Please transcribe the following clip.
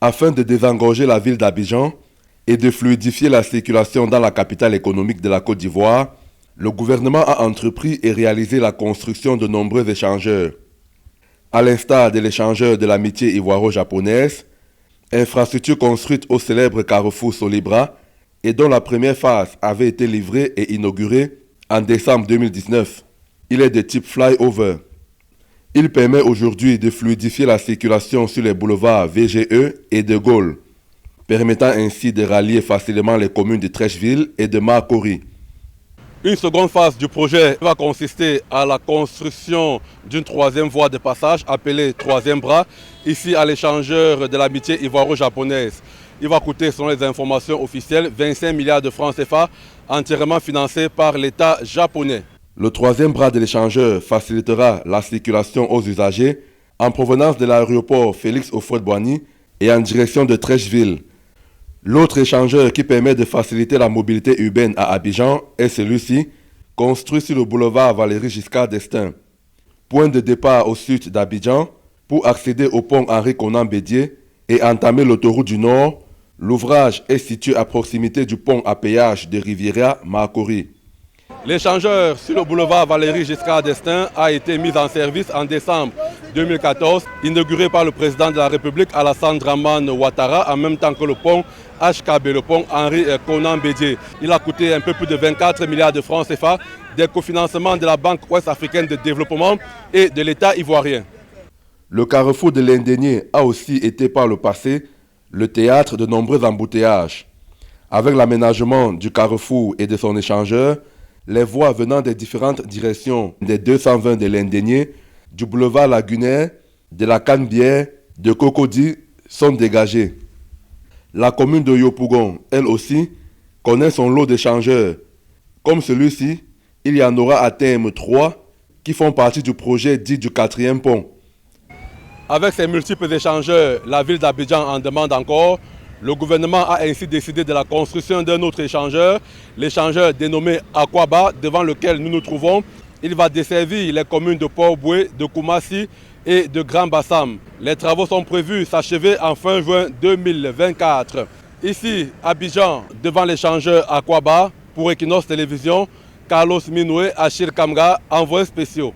Afin de désengorger la ville d'Abidjan et de fluidifier la circulation dans la capitale économique de la Côte d'Ivoire, le gouvernement a entrepris et réalisé la construction de nombreux échangeurs. À l'instar de l'échangeur de l'amitié ivoiro-japonaise, infrastructure construite au célèbre carrefour Solibra et dont la première phase avait été livrée et inaugurée en décembre 2019. Il est de type flyover. Il permet aujourd'hui de fluidifier la circulation sur les boulevards VGE et de Gaulle, permettant ainsi de rallier facilement les communes de Treichville et de Marcory. Une seconde phase du projet va consister à la construction d'une troisième voie de passage appelée troisième bras, ici à l'échangeur de l'amitié ivoiro-japonaise. Il va coûter, selon les informations officielles, 25 milliards de francs CFA, entièrement financé par l'État japonais. Le troisième bras de l'échangeur facilitera la circulation aux usagers en provenance de l'aéroport Félix Houphouët-Boigny et en direction de Treichville. L'autre échangeur qui permet de faciliter la mobilité urbaine à Abidjan est celui-ci, construit sur le boulevard Valéry Giscard d'Estaing. Point de départ au sud d'Abidjan pour accéder au pont Henri-Konan Bédié et entamer l'autoroute du Nord. L'ouvrage est situé à proximité du pont à péage de Riviera-Marcory. L'échangeur sur le boulevard Valéry Giscard d'Estaing a été mis en service en décembre 2014, inauguré par le président de la République Alassane Dramane Ouattara, en même temps que le pont HKB, le pont Henri-Konan Bédié. Il a coûté un peu plus de 24 milliards de francs CFA, des cofinancements de la Banque ouest-africaine de développement et de l'État ivoirien. Le carrefour de l'Indénié a aussi été par le passé le théâtre de nombreux embouteillages. Avec l'aménagement du carrefour et de son échangeur, les voies venant des différentes directions des 220 de l'Indénié, du boulevard Lagunaire, de la Canebière, de Cocody sont dégagées. La commune de Yopougon, elle aussi, connaît son lot d'échangeurs. Comme celui-ci, il y en aura à terme 3 qui font partie du projet dit du 4e pont. Avec ces multiples échangeurs, la ville d'Abidjan en demande encore. Le gouvernement a ainsi décidé de la construction d'un autre échangeur, l'échangeur dénommé Akwaba, devant lequel nous nous trouvons. Il va desservir les communes de Port-Boué, de Koumassi et de Grand Bassam. Les travaux sont prévus s'achever en fin juin 2024. Ici, Abidjan, devant l'échangeur Akwaba, pour Equinox Télévision, Carlos Minoué, Achille Kamga, envoyés spéciaux.